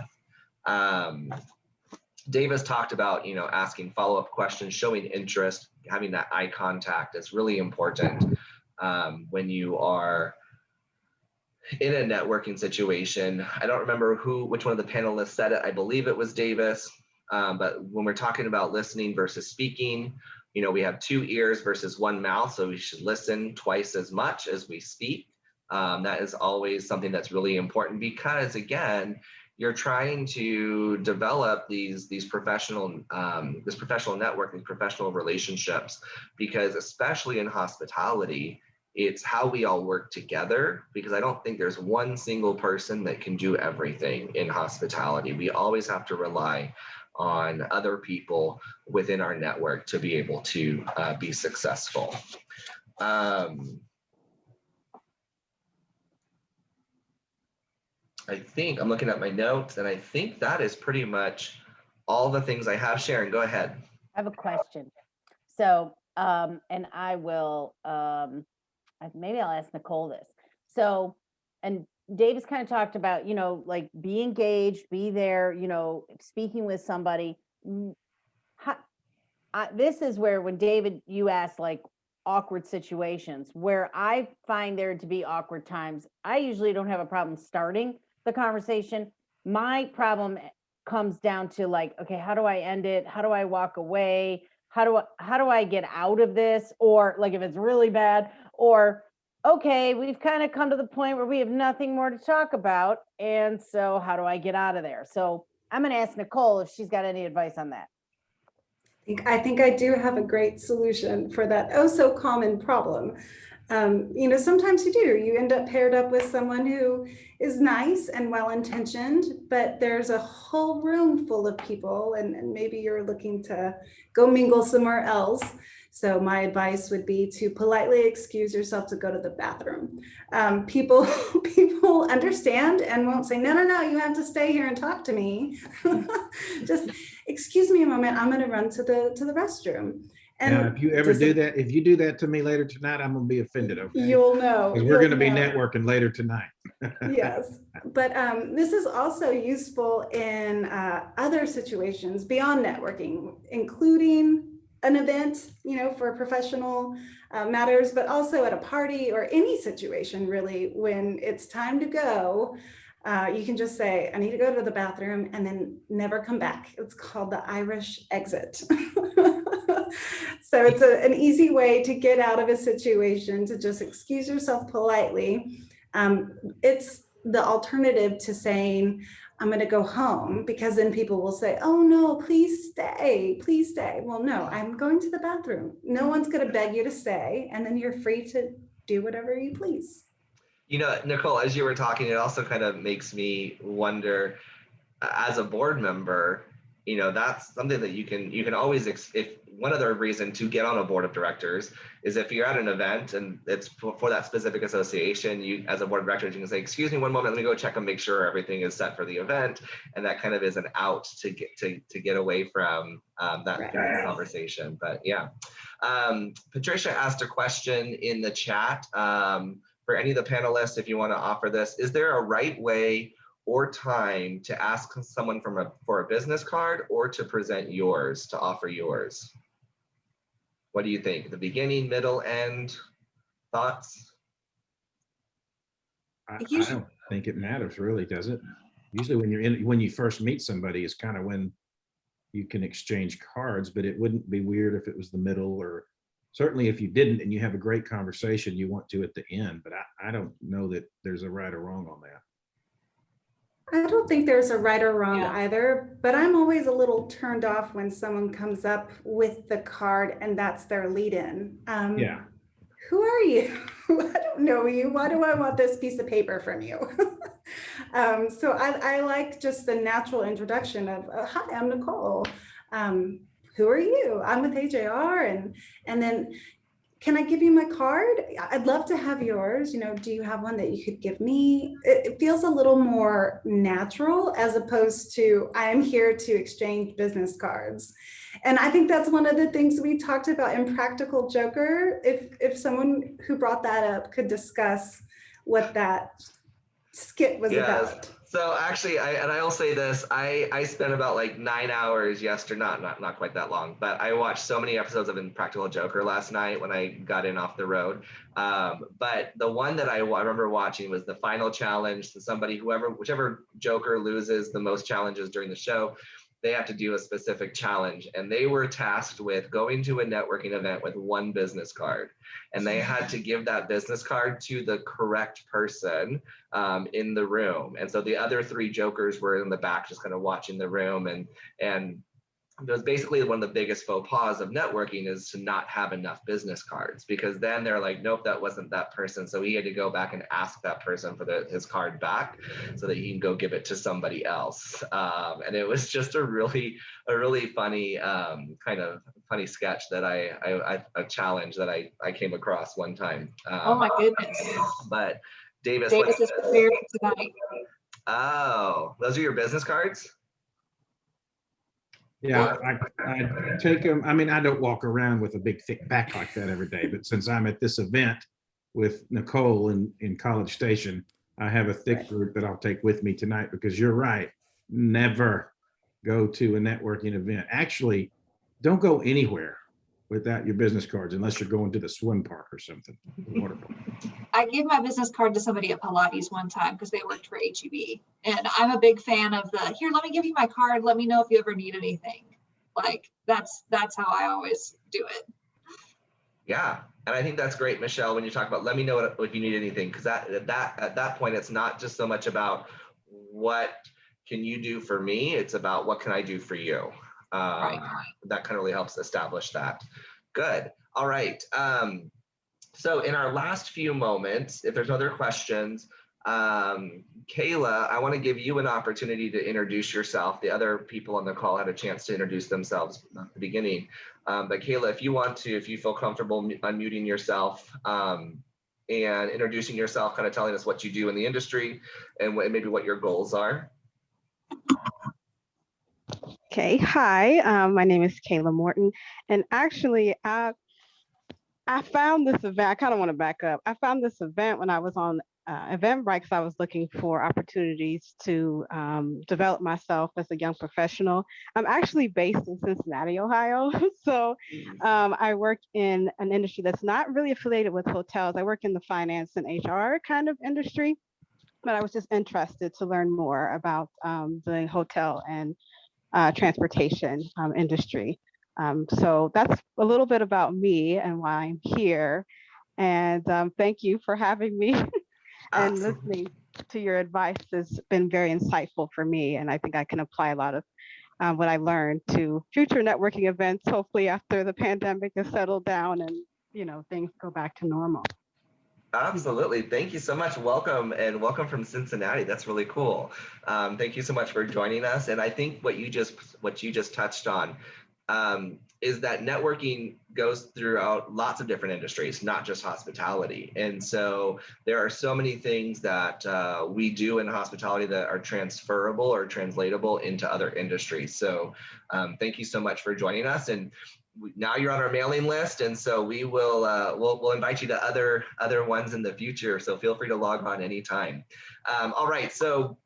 Davis talked about, you know, asking follow-up questions, showing interest, having that eye contact is really important when you are in a networking situation. I don't remember which one of the panelists said it. I believe it was Davis. But when we're talking about listening versus speaking, you know, we have 2 ears versus 1 mouth, so we should listen twice as much as we speak. That is always something that's really important, because again, you're trying to develop these professional this professional network, these professional relationships, because especially in hospitality, it's how we all work together, because I don't think there's one single person that can do everything in hospitality. We always have to rely on other people within our network to be able to be successful. I think I'm looking at my notes, and I think that is pretty much all the things I have. Sharon, go ahead. I have a question. So, and I will, maybe I'll ask Nicole this. So, and Davis kind of talked about, you know, like be engaged, be there, you know, speaking with somebody. This is where, when David, you asked like awkward situations, where I find there to be awkward times, I usually don't have a problem starting the conversation. My problem comes down to like, okay, how do I end it? How do I walk away? How do I get out of this? Or like if it's really bad, or okay, we've kind of come to the point where we have nothing more to talk about. And so how do I get out of there? So I'm going to ask Nicole if she's got any advice on that. I think I do have a great solution for that oh so common problem. You know, sometimes you end up paired up with someone who is nice and well-intentioned, but there's a whole room full of people and maybe you're looking to go mingle somewhere else. So my advice would be to politely excuse yourself to go to the bathroom. People understand and won't say, no, you have to stay here and talk to me. Just excuse me a moment, I'm gonna run to the restroom. And now, if you ever do that, if you do that to me later tonight, I'm gonna be offended, okay? You'll know. Because we're gonna be networking later tonight. Yes, but this is also useful in other situations beyond networking, including an event, you know, for professional matters, but also at a party or any situation really, when it's time to go, you can just say, I need to go to the bathroom and then never come back. It's called the Irish exit. So it's an easy way to get out of a situation, to just excuse yourself politely. It's the alternative to saying, I'm going to go home, because then people will say, oh no, please stay, please stay. Well, no, I'm going to the bathroom. No one's going to beg you to stay, and then you're free to do whatever you please. You know, Nicole, as you were talking, it also kind of makes me wonder, as a board member, you know, that's something that you can always, if one other reason to get on a board of directors is if you're at an event and it's for that specific association, you as a board of directors, you can say, excuse me one moment, let me go check and make sure everything is set for the event. And that kind of is an out to get away from that kind of conversation. But yeah, Patricia asked a question in the chat for any of the panelists, if you want to offer this. Is there a right way or time to ask someone for a business card or to present yours, to offer yours? What do you think? The beginning, middle, end? Thoughts? I don't think it matters really, does it? Usually when you first meet somebody is kind of when you can exchange cards, but it wouldn't be weird if it was the middle, or certainly if you didn't and you have a great conversation, you want to at the end, but I don't know that there's a right or wrong on that. I don't think there's a right or wrong either, but I'm always a little turned off when someone comes up with the card and that's their lead in. Yeah. Who are you? I don't know you. Why do I want this piece of paper from you? So I like just the natural introduction of, hi, I'm Nicole. Who are you? I'm with AJR. And then, can I give you my card? I'd love to have yours. You know, do you have one that you could give me? It feels a little more natural as opposed to, I am here to exchange business cards. And I think that's one of the things we talked about in Practical Joker. If someone who brought that up could discuss what that skit was about. So actually, I'll say this, I spent about like 9 hours yesterday, not quite that long, but I watched so many episodes of Impractical Joker last night when I got in off the road. But the one that I remember watching was the final challenge to somebody, whichever Joker loses the most challenges during the show, they have to do a specific challenge. And they were tasked with going to a networking event with one business card. And they had to give that business card to the correct person in the room. And so the other three Jokers were in the back just kind of watching the room. And it was basically one of the biggest faux pas of networking is to not have enough business cards, because then they're like, nope, that wasn't that person. So he had to go back and ask that person for his card back so that he can go give it to somebody else. And it was just a really funny kind of funny sketch that a challenge that I came across one time. Oh my goodness. But Davis is prepared for tonight. Oh, those are your business cards? Yeah, I take them. I mean, I don't walk around with a big thick back like that every day, but since I'm at this event with Nicole in College Station, I have a thick group that I'll take with me tonight, because you're right. Never go to a networking event. Actually, don't go anywhere without your business cards unless you're going to the swim park or something. Water park. I gave my business card to somebody at Pilates one time because they worked for HEB. And I'm a big fan of here, let me give you my card. Let me know if you ever need anything. Like that's how I always do it. Yeah. And I think that's great, Michelle, when you talk about, let me know if you need anything, because at that point, it's not just so much about what can you do for me, it's about what can I do for you. Right. That kind of really helps establish that. Good. All right. So in our last few moments, if there's other questions, Kayla, I want to give you an opportunity to introduce yourself. The other people on the call had a chance to introduce themselves at the beginning. But Kayla, if you feel comfortable unmuting yourself and introducing yourself, kind of telling us what you do in the industry and maybe what your goals are. Okay, hi, my name is Kayla Morton, and actually I found this event, I kind of want to back up. I found this event when I was on Eventbrite because I was looking for opportunities to develop myself as a young professional. I'm actually based in Cincinnati, Ohio. So I work in an industry that's not really affiliated with hotels. I work in the finance and HR kind of industry, but I was just interested to learn more about the hotel and transportation industry. So that's a little bit about me and why I'm here. And thank you for having me. And listening to your advice has been very insightful for me. And I think I can apply a lot of what I learned to future networking events, hopefully after the pandemic has settled down and, things go back to normal. Absolutely. Thank you so much. Welcome, and welcome from Cincinnati. That's really cool. Thank you so much for joining us. And I think what you just touched on is that networking goes throughout lots of different industries, not just hospitality. And so there are so many things that we do in hospitality that are transferable or translatable into other industries. So thank you so much for joining us. And now you're on our mailing list, and so we will we'll invite you to other ones in the future. So feel free to log on anytime. All right, so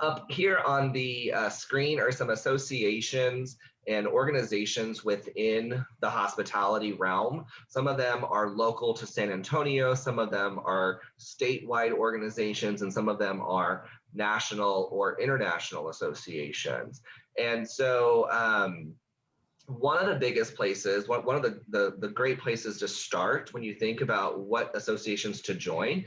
up here on the screen are some associations and organizations within the hospitality realm. Some of them are local to San Antonio, some of them are statewide organizations, and some of them are national or international associations. And so one of the biggest places, one of the great places to start when you think about what associations to join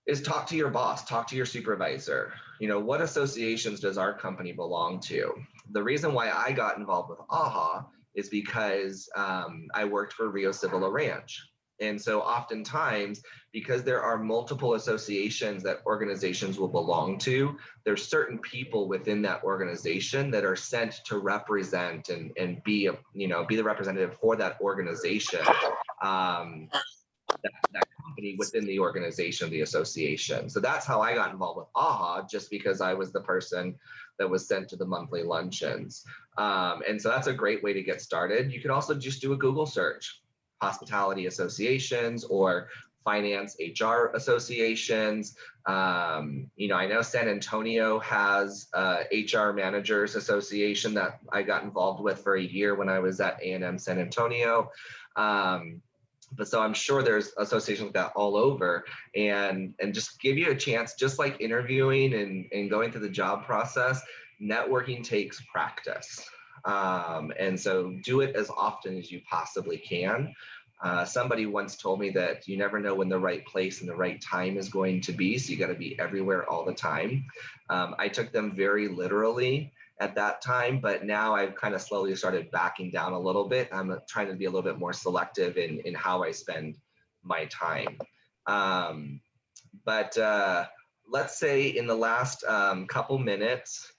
is talk to your boss, talk to your supervisor. What associations does our company belong to? The reason why I got involved with AHA is because I worked for Rio Civil Ranch. And so oftentimes, because there are multiple associations that organizations will belong to, there's certain people within that organization that are sent to represent and be the representative for that organization, that company within the organization, the association. So that's how I got involved with AHA, just because I was the person that was sent to the monthly luncheons. And so that's a great way to get started. You can also just do a Google search. Hospitality associations or finance HR associations. I know San Antonio has HR managers association that I got involved with for a year when I was at A&M San Antonio. But so I'm sure there's associations like that all over, and just give you a chance, just like interviewing and going through the job process, networking takes practice. And so do it as often as you possibly can. Somebody once told me that you never know when the right place and the right time is going to be, so you got to be everywhere all the time. I took them very literally at that time, but now I've kind of slowly started backing down a little bit. I'm trying to be a little bit more selective in how I spend my time. But let's say in the last couple minutes,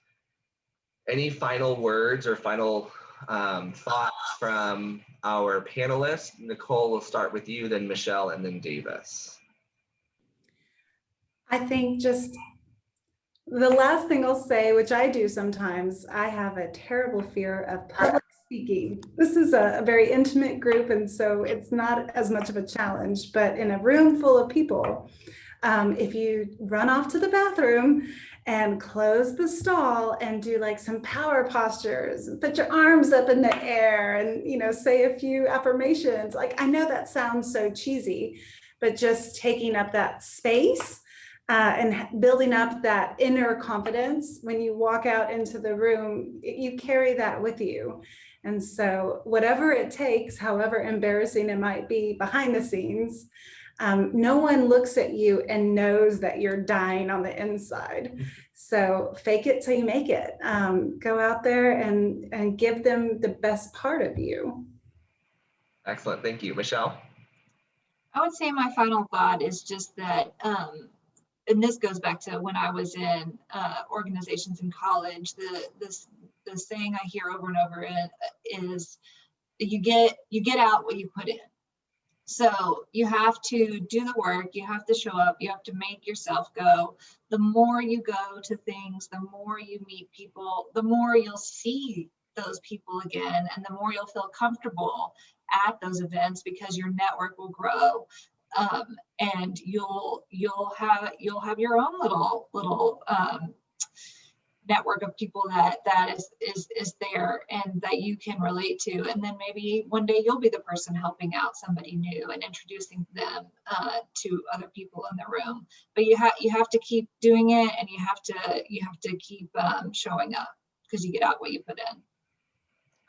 any final words or final thoughts from our panelists? Nicole, we'll start with you, then Michelle, and then Davis. I think just the last thing I'll say, which I do sometimes, I have a terrible fear of public speaking. This is a very intimate group, and so it's not as much of a challenge, but in a room full of people, if you run off to the bathroom and close the stall and do like some power postures and put your arms up in the air and, say a few affirmations. Like, I know that sounds so cheesy, but just taking up that space and building up that inner confidence. When you walk out into the room, you carry that with you. And so whatever it takes, however embarrassing it might be behind the scenes, no one looks at you and knows that you're dying on the inside. So fake it till you make it. Go out there and give them the best part of you. Excellent. Thank you. Michelle? I would say my final thought is just that, and this goes back to when I was in organizations in college, the saying I hear over and over is you get out what you put in. So you have to do the work, you have to show up, you have to make yourself go. The more you go to things, the more you meet people, the more you'll see those people again, and the more you'll feel comfortable at those events because your network will grow. And you'll have your own little network of people that is there and that you can relate to, and then maybe one day you'll be the person helping out somebody new and introducing them to other people in the room. But you have to keep doing it, and you have to keep showing up, because you get out what you put in.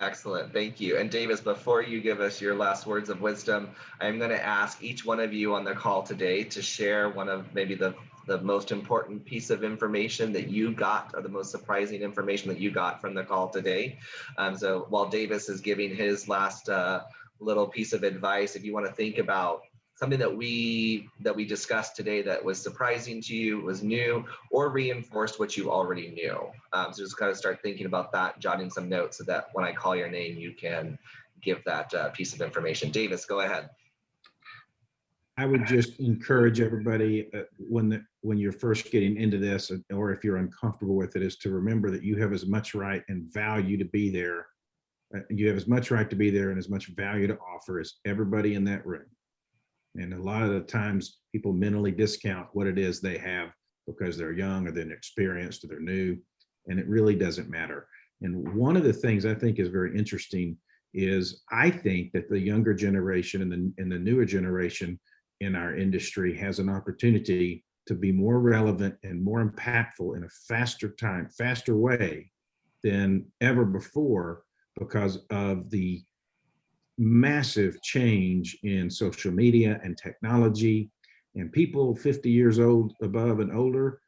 Excellent, thank you. And Davis, before you give us your last words of wisdom, I'm going to ask each one of you on the call today to share one of maybe the most important piece of information that you got, or the most surprising information that you got from the call today. So while Davis is giving his last little piece of advice, if you want to think about something that we discussed today that was surprising to you, was new, or reinforced what you already knew. So just kind of start thinking about that, jotting some notes so that when I call your name, you can give that piece of information. Davis, go ahead. I would just encourage everybody when you're first getting into this, or if you're uncomfortable with it, is to remember that you have as much right and value to be there. You have as much right to be there and as much value to offer as everybody in that room. And a lot of the times people mentally discount what it is they have because they're young or they're inexperienced or they're new, and it really doesn't matter. And one of the things I think is very interesting is I think that the younger generation and the newer generation in our industry has an opportunity to be more relevant and more impactful in a faster way than ever before, because of the massive change in social media and technology. And people 50 years old above and older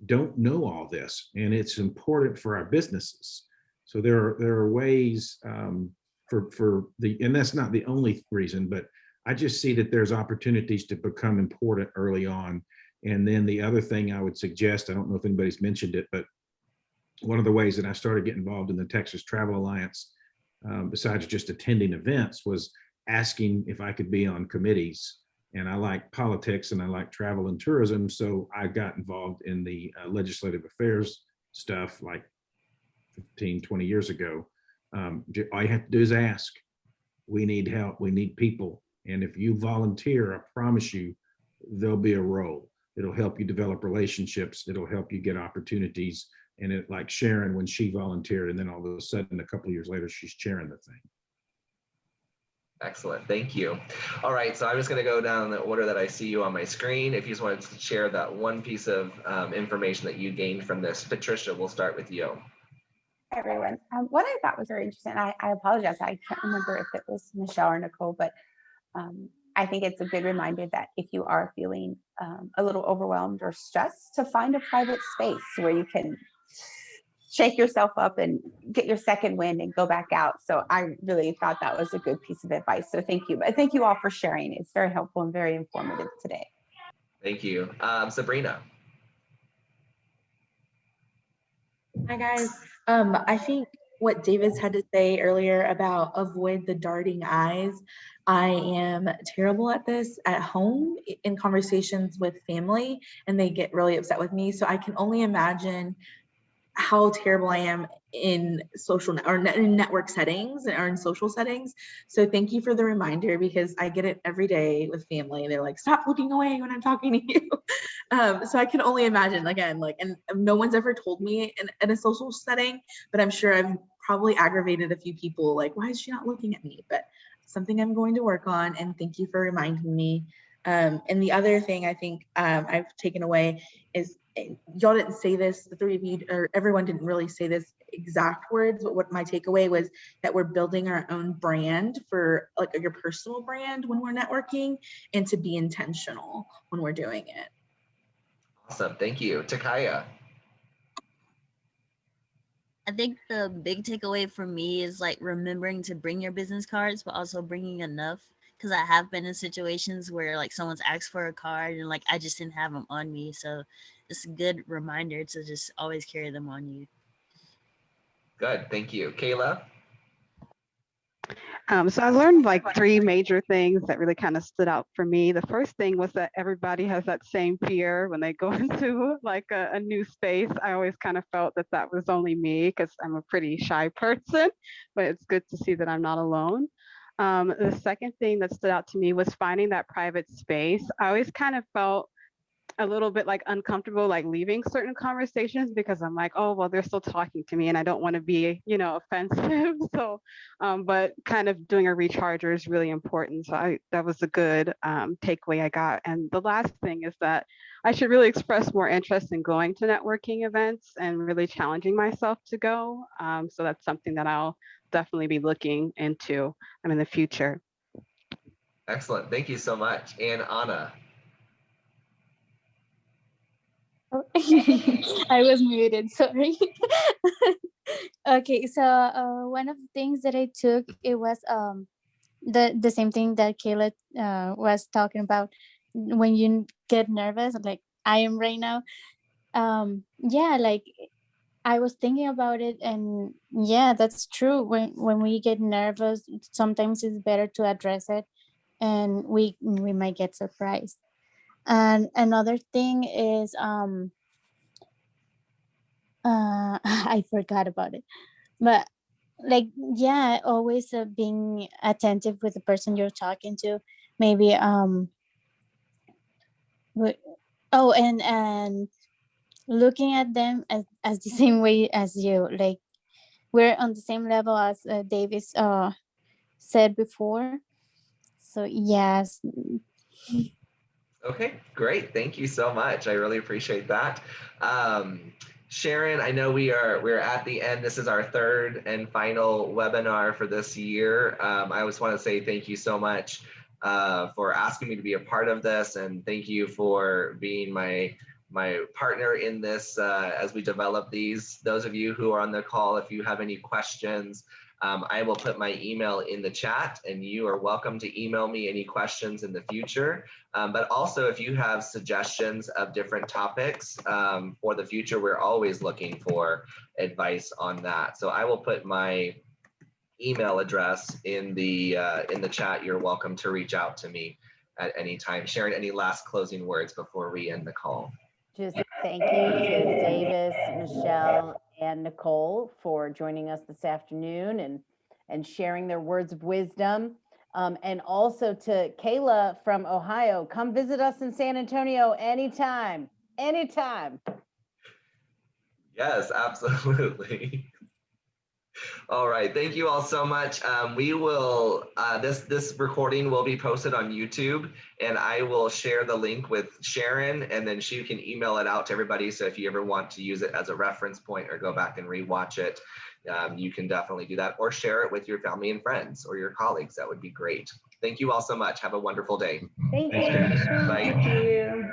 don't know all this, and it's important for our businesses. So there are ways and that's not the only reason, but I just see that there's opportunities to become important early on. And then the other thing I would suggest, I don't know if anybody's mentioned it, but one of the ways that I started getting involved in the Texas Travel Alliance, besides just attending events, was asking if I could be on committees. And I like politics and I like travel and tourism. So I got involved in the legislative affairs stuff like 15, 20 years ago. All you have to do is ask. We need help, we need people. And if you volunteer, I promise you, there'll be a role. It'll help you develop relationships. It'll help you get opportunities. And it, like Sharon, when she volunteered, and then all of a sudden, a couple of years later, she's chairing the thing. Excellent, thank you. All right, so I'm just going to go down the order that I see you on my screen. If you just wanted to share that one piece of information that you gained from this. Patricia, we'll start with you. Hi, everyone. What I thought was very interesting, I apologize, I can't remember if it was Michelle or Nicole, but I think it's a good reminder that if you are feeling a little overwhelmed or stressed, to find a private space where you can shake yourself up and get your second wind and go back out. So I really thought that was a good piece of advice. So thank you. But thank you all for sharing. It's very helpful and very informative today. Thank you. Sabrina. Hi, guys. I think what Davis had to say earlier about avoid the darting eyes. I am terrible at this at home in conversations with family, and they get really upset with me. So I can only imagine how terrible I am in social or in network settings or in social settings. So thank you for the reminder, because I get it every day with family. They're like, stop looking away when I'm talking to you. So I can only imagine, again, like, and no one's ever told me in a social setting, but I'm sure I've probably aggravated a few people, like, why is she not looking at me? But something I'm going to work on, and thank you for reminding me. And the other thing I think I've taken away is, y'all didn't say this, the three of you, or everyone didn't really say this exact words, but what my takeaway was that we're building our own brand for like your personal brand when we're networking, and to be intentional when we're doing it. Awesome, thank you. Takaya. I think the big takeaway for me is like remembering to bring your business cards, but also bringing enough. Because I have been in situations where like someone's asked for a card and like I just didn't have them on me. So it's a good reminder to just always carry them on you. Good, thank you. Kayla? So I learned like three major things that really kind of stood out for me. The first thing was that everybody has that same fear when they go into like a new space. I always kind of felt that that was only me because I'm a pretty shy person, but it's good to see that I'm not alone. The second thing that stood out to me was finding that private space. I always kind of felt a little bit like uncomfortable, like leaving certain conversations because I'm like, oh, well, they're still talking to me and I don't want to be, offensive. So, but kind of doing a recharger is really important. So that was a good takeaway I got. And the last thing is that I should really express more interest in going to networking events and really challenging myself to go. So that's something that I'll definitely be looking into in the future. Excellent, thank you so much. And Anna? I was muted, sorry. Okay, so one of the things that I took, it was the same thing that Kayla was talking about. When you get nervous, like I am right now, yeah, like I was thinking about it, and yeah, that's true. When we get nervous, sometimes it's better to address it, and we might get surprised. And another thing is I forgot about it, but like, yeah, always being attentive with the person you're talking to. Maybe oh, and looking at them as the same way as you, like we're on the same level as Davis said before. So yes. Okay, great. Thank you so much. I really appreciate that. Sharon, I know we're at the end. This is our third and final webinar for this year. I just want to say thank you so much for asking me to be a part of this, and thank you for being my partner in this as we develop these. Those of you who are on the call, if you have any questions, I will put my email in the chat, and you are welcome to email me any questions in the future. But also, if you have suggestions of different topics for the future, we're always looking for advice on that. So I will put my email address in the chat. You're welcome to reach out to me at any time. Sharon, any last closing words before we end the call? Just thank you to Davis, Michelle, and Nicole for joining us this afternoon and sharing their words of wisdom. And also to Kayla from Ohio, come visit us in San Antonio anytime, anytime. Yes, absolutely. All right, thank you all so much. We will, this recording will be posted on YouTube, and I will share the link with Sharon, and then she can email it out to everybody. So if you ever want to use it as a reference point or go back and rewatch it, you can definitely do that, or share it with your family and friends or your colleagues. That would be great. Thank you all so much. Have a wonderful day. Thank you. Bye. Thank you.